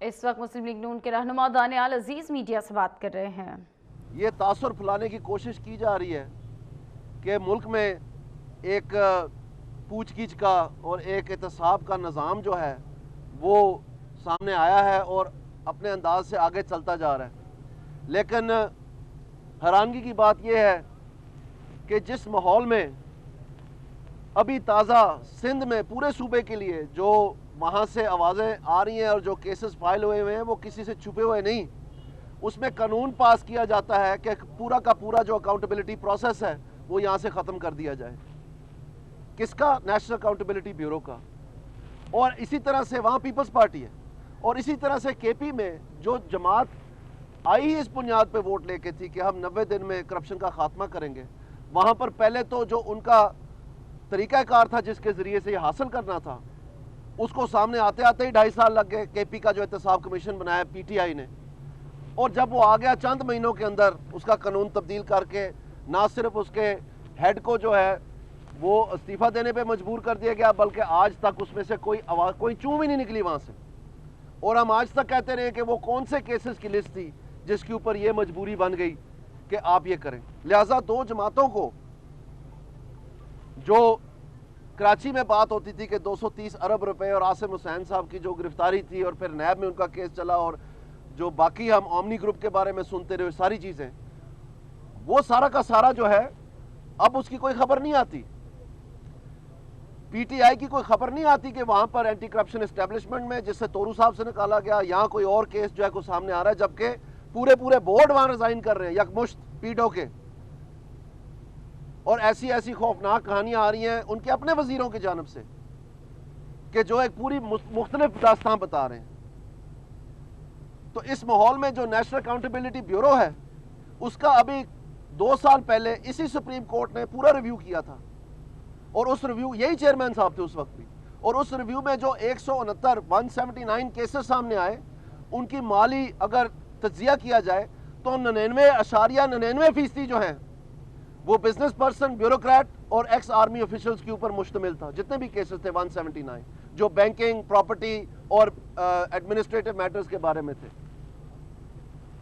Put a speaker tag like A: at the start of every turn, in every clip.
A: इस वक्त मुस्लिम लीग नून के रहनुमा दानियाल अजीज मीडिया से बात कर रहे हैं।
B: ये तासुर फैलाने की कोशिश की जा रही है कि मुल्क में एक पूछ गीछ का और एक एहतसाब का निज़ाम जो है वो सामने आया है और अपने अंदाज से आगे चलता जा रहा है। लेकिन हैरानगी की बात यह है कि जिस माहौल में अभी ताज़ा सिंध में पूरे सूबे के लिए जो वहाँ से आवाज़ें आ रही हैं और जो केसेस फाइल हुए हुए हैं वो किसी से छुपे हुए नहीं, उसमें कानून पास किया जाता है कि पूरा का पूरा जो अकाउंटेबिलिटी प्रोसेस है वो यहाँ से ख़त्म कर दिया जाए। किसका? नेशनल अकाउंटेबिलिटी ब्यूरो का। और इसी तरह से वहाँ पीपल्स पार्टी है और इसी तरह से केपी में जो जमात आई ही इस बुनियाद पे वोट लेके थी कि हम 90 दिन में करप्शन का खात्मा करेंगे, वहाँ पर पहले तो जो उनका तरीक़ाकार था जिसके ज़रिए से ये हासिल करना था उसको सामने आते आते ही 2.5 साल लग गए। केपी का जो एहतसाब कमीशन बनाया पीटीआई ने, और जब वो आ गया चंद महीनों के अंदर उसका कानून तब्दील करके ना सिर्फ उसके हेड को जो है वो इस्तीफ़ा देने पे मजबूर कर दिया गया, बल्कि आज तक उसमें से कोई आवाज़, कोई चूं भी नहीं निकली वहाँ से। और हम आज तक कहते रहे कि वो कौन से केसेस की लिस्ट थी जिसके ऊपर ये मजबूरी बन गई कि आप ये करें। लिहाजा दो जमातों को, जो कराची में बात होती थी कि 230 अरब रुपए और आसिम हुसैन साहब की जो गिरफ्तारी थी और फिर नैब में उनका केस चला और जो बाकी हम ओमनी ग्रुप के बारे में सुनते रहे सारी चीज़ें, वो सारा का सारा जो है अब उसकी कोई खबर नहीं आती। पीटीआई की कोई खबर नहीं आती कि वहाँ पर एंटी करप्शन एस्टेब्लिशमेंट में जिससे तोरू साहब से निकाला गया, यहाँ कोई और केस जो है को सामने आ रहा है, जबकि पूरे पूरे बोर्ड वहाँ रिजाइन कर रहे हैं यकमुश्त पीडो के। और ऐसी ऐसी खौफनाक कहानियां आ रही हैं उनके अपने वजीरों की जानब से कि जो एक पूरी मुख्तलिफ दास्तान बता रहे हैं। तो इस माहौल में जो नेशनल अकाउंटेबिलिटी ब्यूरो है उसका अभी 2 साल पहले इसी सुप्रीम कोर्ट ने पूरा रिव्यू किया था और उस रिव्यू, यही चेयरमैन साहब थे उस वक्त भी, और उस रिव्यू में जो 169 केसेस सामने आए उनकी माली अगर तज्जिया किया जाए तो 99.99% जो है वो बिजनेस पर्सन, ब्यूरोक्रेट और एक्स आर्मी ऑफिशियल्स के ऊपर मुश्तमिल था। जितने भी केसेस थे 179 जो बैंकिंग, प्रॉपर्टी और एडमिनिस्ट्रेटिव मैटर्स के बारे में थे।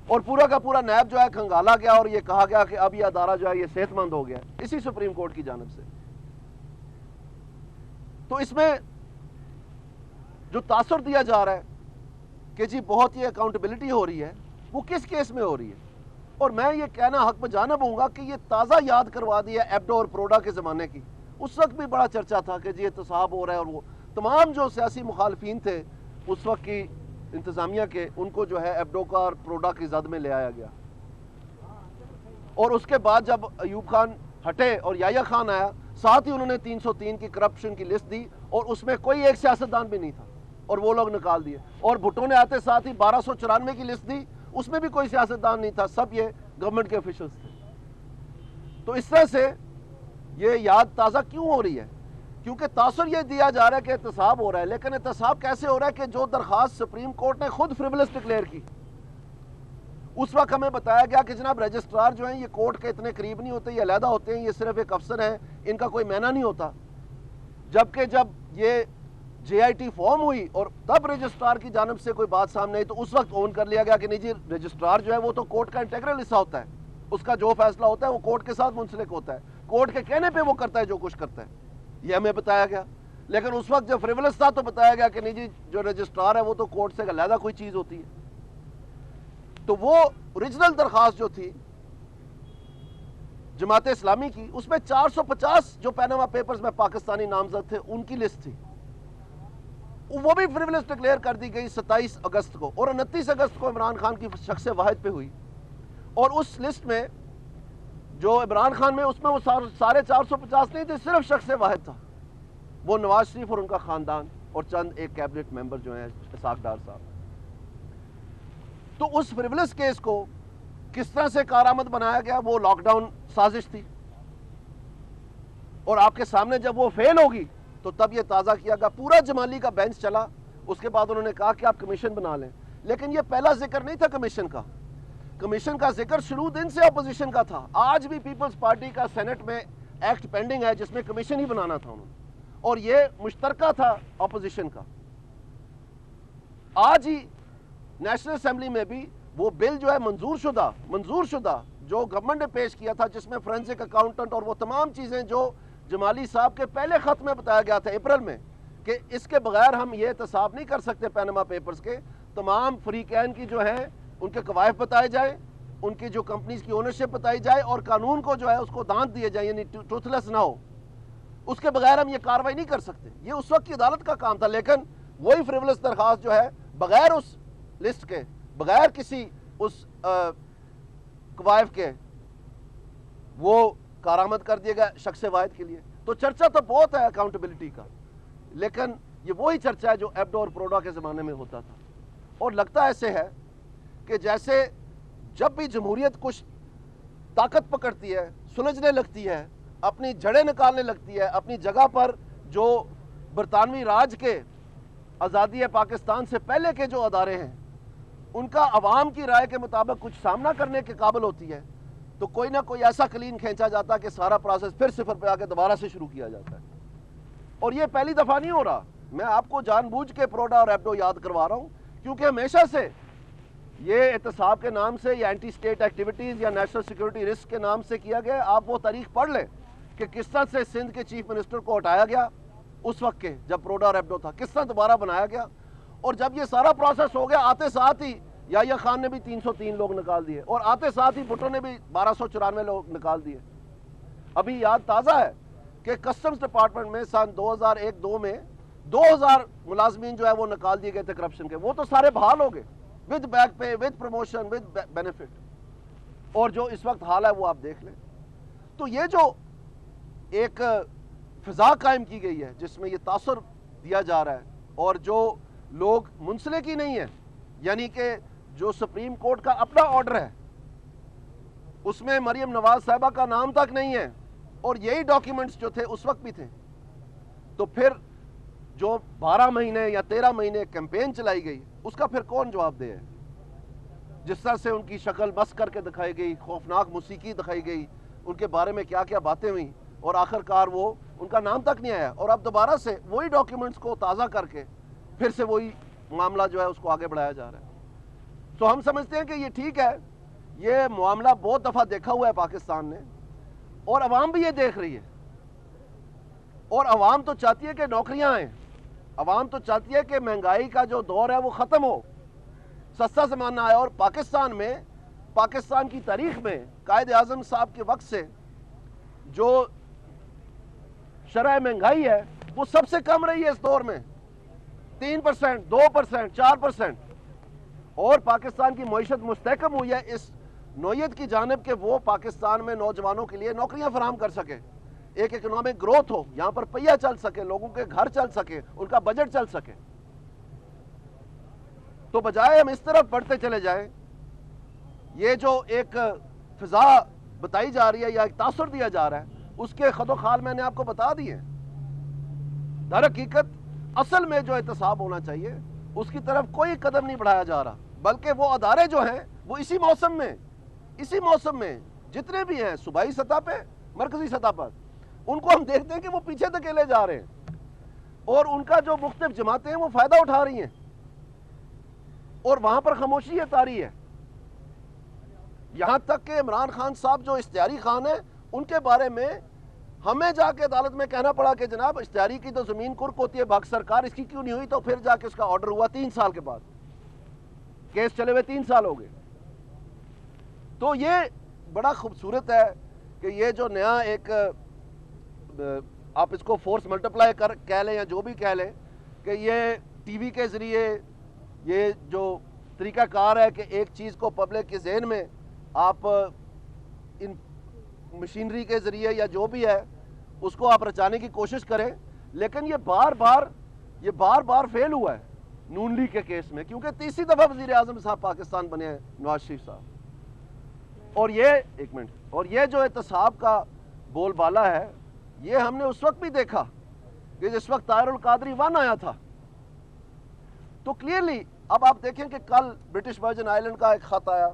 B: और पूरा का पूरा नैब जो है खंगाला गया और ये कहा गया कि अब ये अदारा जो है ये सेहतमंद हो गया इसी सुप्रीम कोर्ट की जानब से। तो इसमें जो तासुर दिया जा रहा है कि जी बहुत ही अकाउंटेबिलिटी हो रही है, वो किस केस में हो रही है? और मैं ये कहना हक में जानब हूँगा कि ये ताज़ा याद करवा दी है एब्डो और प्रोडा के ज़माने की। उस वक्त भी बड़ा चर्चा था कि जी एहतसाब हो रहा है और वो तमाम जो सियासी मुखालफीन थे उस वक्त की इंतज़ामिया के, उनको जो है एब्डो का और प्रोडा की जद में ले आया गया। और उसके बाद जब अयूब खान हटे और याया खान आया, साथ ही उन्होंने 303 की करप्शन की लिस्ट दी और उसमें कोई एक सियासतदान भी नहीं था और वो लोग निकाल दिए। और भुट्टो ने आते साथ ही 1294 की लिस्ट दी, उसमें भी कोई सियासतदान नहीं था, सब ये गवर्नमेंट के ऑफिशियल्स थे। तो इस तरह से ये याद ताज़ा क्यों हो रही है? क्योंकि तासुर ये दिया जा रहा है कि एहतसाब हो रहा है, लेकिन एहतसाब कैसे हो रहा है कि जो दरखास्त सुप्रीम कोर्ट ने खुद फ्रिवलेस डिक्लेयर की, उस वक्त हमें बताया गया कि जनाब रजिस्ट्रार जो हैं ये कोर्ट के इतने करीब नहीं होते, ये अलहदा होते हैं, ये सिर्फ एक अफसर है, इनका कोई मायना नहीं होता। जबकि जब ये JIT फॉर्म हुई और तब रजिस्ट्रार की जानब से कोई बात सामने आई तो उस वक्त ओन कर लिया गया कि नहीं जी रजिस्ट्रार जो है वो तो कोर्ट का इंटेग्रल हिस्सा होता है, उसका जो फैसला होता है वो कोर्ट के साथ मुंसलिक होता है, कोर्ट के कहने पे वो करता है जो कुछ करता है, ये हमें बताया गया। लेकिन उस वक्त जब फ्रिवलेस था तो बताया गया कि नहीं जी जो रजिस्ट्रार है वो तो कोर्ट से अलहदा कोई चीज़ होती है। तो वो ओरिजिनल दरखास्त जो थी जमात इस्लामी की, उसमें 450 जो पैनामा पेपर्स में पाकिस्तानी नामजद थे उनकी लिस्ट थी, वो भी फ्रिवलेस डिक्लेयर कर दी गई 27 अगस्त को, और 29 अगस्त को इमरान खान की शख्स वाहिद पे हुई। और उस लिस्ट में जो इमरान खान में उसमें वो सारे 450 नहीं थे, सिर्फ शख्स वाहिद था, वो नवाज शरीफ और उनका खानदान और चंद एक कैबिनेट मेंबर जो हैं इसाक डार साहब। तो उस फ्रिवलेस केस को किस तरह से कारामद बनाया गया? वो लॉकडाउन साजिश थी और आपके सामने जब वो फेल होगी तो तब ये ताज़ा किया गया। पूरा जमाली का बेंच चला, उसके बाद उन्होंने कहा कि आप कमीशन बना लें, लेकिन ये पहला जिक्र नहीं था कमीशन का। कमीशन का जिक्र शुरू दिन से अपोजिशन का था। आज भी पीपल्स पार्टी का सेनेट में एक्ट पेंडिंग है जिसमें कमीशन ही बनाना था उन्होंने, और ये मुश्तरका था अपोजिशन का। आज ही नेशनल असेंबली में भी वो बिल जो है मंजूर शुदा जो गवर्नमेंट ने पेश किया था, जिसमें फोरेंसिक अकाउंटेंट और वो तमाम चीज़ें जो जमाली साहब के पहले खत में बताया गया था अप्रैल में कि इसके बगैर हम ये एहतसाब नहीं कर सकते पनामा पेपर्स के, तमाम फ्रीकैन की जो है उनके कवायद बताए जाए, उनकी जो कंपनीज की ओनरशिप बताई जाए और कानून को जो है उसको दांत दिए जाए, यानी ट्रूथलेस ना हो, उसके बगैर हम ये कार्रवाई नहीं कर सकते। ये उस वक्त की अदालत का काम था, लेकिन वही फ्रिवलस दरखास्त जो है बगैर उस लिस्ट के, बगैर किसी उस कवायद के, वो कारामद कर दिया गया शख्स वाहिद के लिए। तो चर्चा तो बहुत है अकाउंटेबिलिटी का, लेकिन ये वही चर्चा है जो एब्डो और प्रोडा के ज़माने में होता था। और लगता ऐसे है कि जैसे जब भी जमहूरियत कुछ ताकत पकड़ती है, सुलझने लगती है, अपनी जड़ें निकालने लगती है, अपनी जगह पर जो बरतानवी राज के आज़ादी पाकिस्तान से पहले के जो अदारे हैं उनका अवाम की राय के मुताबिक कुछ सामना करने के काबिल होती है, तो कोई ना कोई ऐसा कलीन खींचा जाता है कि सारा प्रोसेस फिर सिफर पे आके दोबारा से शुरू किया जाता है। और ये पहली दफ़ा नहीं हो रहा। मैं आपको जानबूझ के प्रोडा और एब्डो याद करवा रहा हूँ, क्योंकि हमेशा से ये एहतसाब के नाम से या एंटी स्टेट एक्टिविटीज़ या नेशनल सिक्योरिटी रिस्क के नाम से किया गया। आप वो तारीख पढ़ लें कि किस तरह से सिंध के चीफ मिनिस्टर को हटाया गया उस वक्त के जब प्रोडा और एब्डो था, किस तरह दोबारा बनाया गया, और जब ये सारा प्रोसेस हो गया आते साथ ही याहिया खान ने भी 303 लोग निकाल दिए और आते साथ ही भुट्टो ने भी 1294 लोग निकाल दिए। अभी याद ताज़ा है कि कस्टम्स डिपार्टमेंट में सन 2001-2 में 2000 मुलाजमीन जो है वो निकाल दिए गए थे करप्शन के। वो तो सारे बहाल हो गए विद बैक पे, विद प्रमोशन, विद बेनिफिट। और जो इस वक्त हाल है वो आप देख लें। तो ये जो एक फिजा कायम की गई है जिसमें ये तासुर दिया जा रहा है और जो लोग मुंसलिक ही नहीं है, यानी कि जो सुप्रीम कोर्ट का अपना ऑर्डर है उसमें मरियम नवाज साहिबा का नाम तक नहीं है और यही डॉक्यूमेंट्स जो थे उस वक्त भी थे, तो फिर जो 12 महीने या 13 महीने कैंपेन चलाई गई उसका फिर कौन जवाबदेह है? जिस तरह से उनकी शक्ल बस करके दिखाई गई, खौफनाक मौसीकी दिखाई गई, उनके बारे में क्या क्या बातें हुई और आखिरकार वो उनका नाम तक नहीं आया। और अब दोबारा से वही डॉक्यूमेंट्स को ताज़ा करके फिर से वही मामला जो है उसको आगे बढ़ाया जा रहा है। तो हम समझते हैं कि ये ठीक है, ये मामला बहुत दफ़ा देखा हुआ है पाकिस्तान ने और अवाम भी ये देख रही है। और अवाम तो चाहती है कि नौकरियां आएँ, अवाम तो चाहती है कि महंगाई का जो दौर है वो ख़त्म हो, सस्ता ज़माना आए। और पाकिस्तान में, पाकिस्तान की तारीख में कायद आज़म साहब के वक्त से जो शरह महंगाई है वो सबसे कम रही है इस दौर में, 3%, 2%, 4%। और पाकिस्तान की मईशत मुस्तहकम हुई है इस नौयत की जानिब के वो पाकिस्तान में नौजवानों के लिए नौकरियां फराहम कर सके, एक इकोनॉमिक ग्रोथ हो, यहाँ पर पहिया चल सके, लोगों के घर चल सके, उनका बजट चल सके। तो बजाय हम इस तरफ बढ़ते चले जाएं, ये जो एक फिजा बताई जा रही है या एक तासुर दिया जा रहा है उसके खदो खाल मैंने आपको बता दिए। दर हकीकत असल में जो एहतसाब होना चाहिए उसकी तरफ कोई कदम नहीं बढ़ाया जा रहा, बल्कि वो अदारे जो हैं वो इसी मौसम में जितने भी हैं सूबाई सतह पे, मरकजी सतह पर, उनको हम देखते हैं कि वो पीछे धकेले जा रहे हैं और उनका जो मुख्तलिफ जमातें हैं वो फायदा उठा रही हैं और वहां पर खामोशी है तारी है। यहां तक कि इमरान खान साहब जो इश्तियारी खान है उनके बारे में हमें जाके अदालत में कहना पड़ा कि जनाब इश्तियारी की तो जमीन कुर्क होती है, भाग सरकार इसकी क्यों नहीं हुई? तो फिर जाके उसका ऑर्डर हुआ 3 साल के बाद, केस चले हुए 3 साल हो गए। तो ये बड़ा खूबसूरत है कि ये जो नया एक आप इसको फोर्स मल्टीप्लाई कर कह लें या जो भी कह लें कि ये टीवी के ज़रिए ये जो तरीक़ाकार है कि एक चीज़ को पब्लिक के जहन में आप इन मशीनरी के ज़रिए या जो भी है उसको आप रचाने की कोशिश करें, लेकिन ये बार बार फेल हुआ है नून लीग के केस में, क्योंकि तीसरी दफ़ा वज़ीर आज़म साहब पाकिस्तान बने हैं, नवाज शरीफ साहब। और ये एक मिनट, और ये जो एहतसाब का बोलबाला है ये हमने उस वक्त भी देखा कि जिस वक्त ताहिरुल कादरी 1 आया था। तो क्लियरली अब आप देखें कि कल ब्रिटिश वर्जिन आइलैंड का एक खत आया,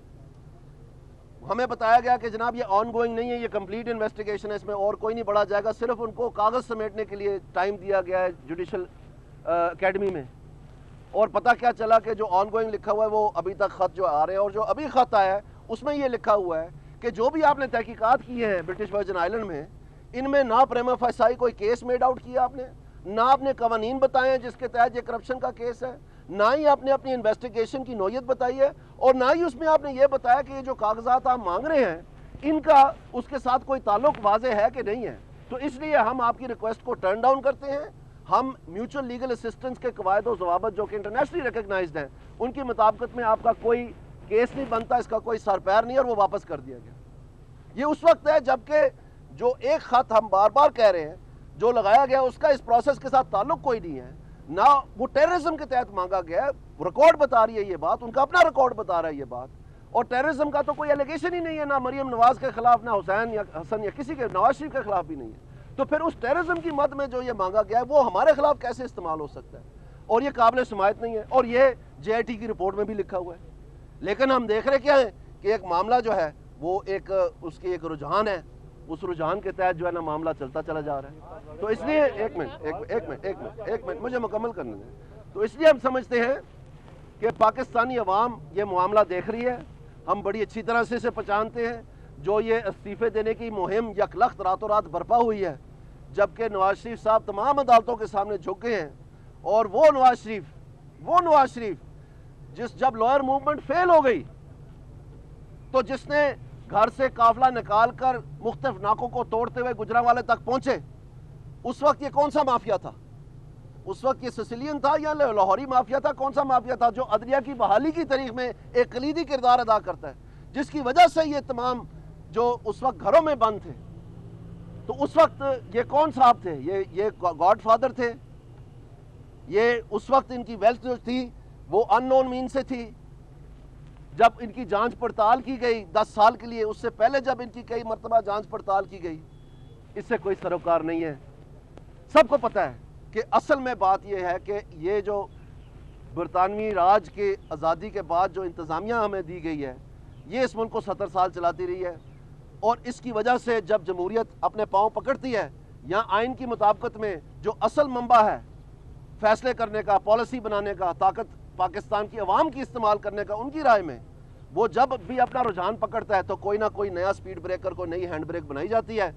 B: हमें बताया गया कि जनाब ये ऑन गोइंग नहीं है, ये कंप्लीट इन्वेस्टिगेशन है, इसमें और कोई नहीं बढ़ा जाएगा, सिर्फ उनको कागज़ समेटने के लिए टाइम दिया गया है जुडिशल एकेडमी में। और पता क्या चला कि जो ऑनगोइंग लिखा हुआ है वो अभी तक खत जो आ रहे हैं, और जो अभी खत आया है उसमें ये लिखा हुआ है कि जो भी आपने तहकीकात की है ब्रिटिश वर्जिन आइलैंड में, इनमें ना प्रेमा फसाई कोई केस मेड आउट किया आपने, ना आपने कवानीन बताए हैं जिसके तहत ये करप्शन का केस है, ना ही आपने अपनी इन्वेस्टिगेशन की नौयत बताई है, और ना ही उसमें आपने ये बताया कि ये जो कागजात आप मांग रहे हैं इनका उसके साथ कोई ताल्लुक वाजे है कि नहीं है। तो इसलिए हम आपकी रिक्वेस्ट को टर्न डाउन करते हैं। हम म्यूचुअल लीगल असिस्टेंस के कवायद और ज़वाबत जो कि इंटरनेशनली रिकग्नाइज्ड हैं उनकी मुताबिकत में आपका कोई केस नहीं बनता, इसका कोई सर पैर नहीं, और वो वापस कर दिया गया। ये उस वक्त है जबकि जो एक खत हम बार बार कह रहे हैं जो लगाया गया उसका इस प्रोसेस के साथ ताल्लुक कोई नहीं है, ना वो टेररिज्म के तहत मांगा गया है। रिकॉर्ड बता रही है ये बात, उनका अपना रिकॉर्ड बता रहा है ये बात, और टेररिज्म का तो कोई एलिगेशन ही नहीं है, ना मरियम नवाज के खिलाफ, ना हुसैन या हसन या किसी के, नवाज शरीफ के खिलाफ भी नहीं है। तो फिर उस टेररिज्म की मद में जो ये मांगा गया है वो हमारे खिलाफ कैसे इस्तेमाल हो सकता है, और ये काबिल समायत नहीं है, और ये JIT की रिपोर्ट में भी लिखा हुआ है। लेकिन हम देख रहे क्या है कि एक मामला जो है वो एक उसकी एक रुझान है, उस रुझान के तहत जो है ना मामला चलता चला जा रहा है। तो इसलिए एक मिनट मुझे मुकम्मल करने दें। तो इसलिए हम समझते हैं कि पाकिस्तानी अवाम ये मामला देख रही है, हम बड़ी अच्छी तरह से इसे पहचानते हैं। जो ये इस्तीफे देने की मुहिम यकलख्त रातों रात बर्पा हुई है, जबकि नवाज शरीफ साहब तमाम अदालतों के सामने झुक गए हैं, और वो नवाज शरीफ जब लॉयर मूवमेंट फेल हो गई तो जिसने घर से काफिला निकाल कर मुख्तलिफ नाकों को तोड़ते हुए गुजरांवाले तक पहुंचे, उस वक्त ये कौन सा माफिया था? उस वक्त ये सिसिलियन था या लाहौरी माफिया था? कौन सा माफिया था जो अदलिया की बहाली की तारीख में एक कलीदी किरदार अदा करता है, जिसकी वजह से ये तमाम जो उस वक्त घरों में बंद थे? तो उस वक्त ये कौन साहब थे? ये गॉडफादर थे। ये उस वक्त इनकी वेल्थ जो थी वो अननोन मीन से थी। जब इनकी जांच पड़ताल की गई 10 साल के लिए, उससे पहले जब इनकी कई मरतबा जांच पड़ताल की गई, इससे कोई सरोकार नहीं है। सबको पता है कि असल में बात यह है कि ये जो बरतानवी राज के आज़ादी के बाद जो इंतज़ामिया हमें दी गई है, ये इस मुल्क को 70 साल चलाती रही है, और इसकी वजह से जब जमहूरियत अपने पाँव पकड़ती है, यहाँ आइन की मुताबिकत में जो असल मंबा है फैसले करने का, पॉलिसी बनाने का, ताकत पाकिस्तान की अवाम की इस्तेमाल करने का, उनकी राय में वो जब भी अपना रुझान पकड़ता है तो कोई ना कोई नया स्पीड ब्रेकर, कोई नई हैंड ब्रेक बनाई जाती है,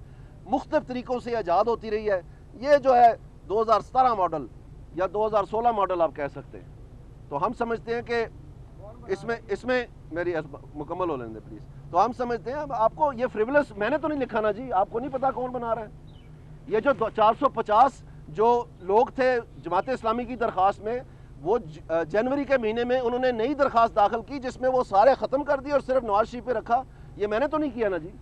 B: मुख्तलिफ तरीक़ों से आज़ाद होती रही है। ये जो है 2017 मॉडल या 2016 मॉडल आप कह सकते हैं। तो हम समझते हैं कि इसमें मेरी मुकम्मल हो लेने प्लीज़। तो हम समझते हैं आपको ये फ्रिवलस, मैंने तो नहीं लिखा ना जी, आपको नहीं पता कौन बना रहा है। ये जो 450 जो लोग थे जमात इस्लामी की दरख्वास्त में, वो जनवरी के महीने में उन्होंने नई दरख्वास्त दाखिल की जिसमें वो सारे ख़त्म कर दिए और सिर्फ नवाज शरीफ पे रखा। ये मैंने तो नहीं किया ना जी,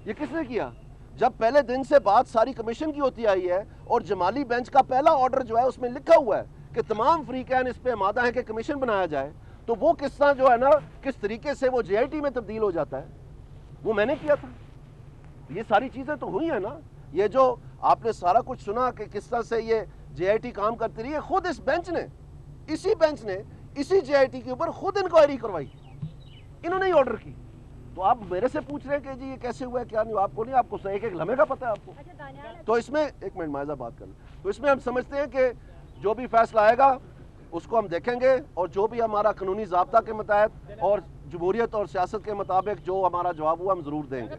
B: ये किसने किया? जब पहले दिन से बात सारी कमीशन की होती आई है, और जमाली बेंच का पहला ऑर्डर जो है उसमें लिखा हुआ है कि तमाम फ्रीकैन इस पे आमादा है कि कमीशन बनाया जाए, तो वो किस्सा जो है ना किस तरीके से वो JIT में तब्दील हो जाता है, वो मैंने किया था। ये सारी चीज़ें तो हुई है ना। ये जो आपने सारा कुछ सुना कि किस तरह से ये JIT काम करती रही है, खुद इस बेंच ने, इसी बेंच ने इसी JIT के ऊपर खुद इंक्वायरी करवाई, इन्होंने ही ऑर्डर की। तो आप मेरे से पूछ रहे हैं कि जी ये कैसे हुआ है, क्या नहीं? आपको नहीं, आपको एक एक लम्हे का पता है आपको। तो इसमें एक मिनट मायजा बात कर लें। तो इसमें हम समझते हैं कि जो भी फैसला आएगा उसको हम देखेंगे, और जो भी हमारा कानूनी ज़ाब्ता के मुताबिक और जमहूरियत और सियासत के मुताबिक जो हमारा जवाब हुआ हम ज़रूर देंगे।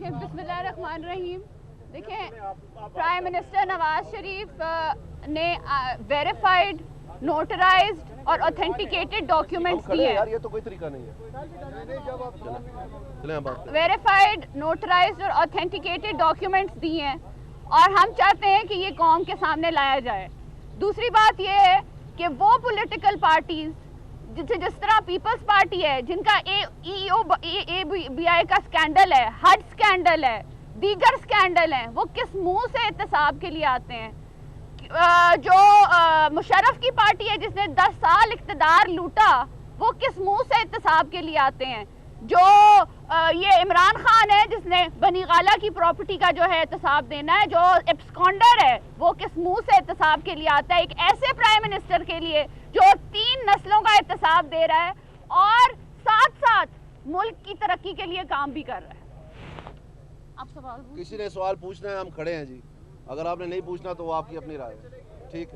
A: बिस्मिल्लाहिर्रहमानिर्रहीम। देखिए, प्राइम मिनिस्टर नवाज शरीफ ने वेरीफाइड, नोटराइज्ड और ऑथेंटिकेटेड डॉक्यूमेंट्स दिए हैं।
B: यार ये तो कोई तरीका नहीं है।
A: वेरीफाइड, नोटराइज्ड और ऑथेंटिकेटेड डॉक्यूमेंट्स दिए हैं, और हम चाहते हैं कि ये कौम के सामने लाया जाए। दूसरी बात ये है कि वो पॉलिटिकल पार्टीज जिस तरह पीपल्स पार्टी है, जिनका ABI का स्कैंडल है, हज स्कैंडल है, दीगर स्कैंडल हैं, वो किस मुंह से एहतसाब के लिए आते हैं? जो मुशर्रफ की पार्टी है जिसने 10 साल इख्तिदार लूटा, वो किस मुंह से एहतसाब के लिए आते हैं? जो ये इमरान खान है जिसने बनी गाला की प्रॉपर्टी का जो है एहतसाब देना है, जो एब्सकॉन्डर है, वो किस मुंह से एहतसाब के लिए आता है? एक ऐसे प्राइम मिनिस्टर के लिए जो 3 नस्लों का एहतसाब दे रहा है और साथ साथ मुल्क की तरक्की के लिए काम भी कर रहा है। आप सवाल,
B: किसी ने सवाल पूछना है, हम खड़े हैं जी। अगर आपने नहीं पूछना तो वो आपकी अपनी राय है। ठीक है।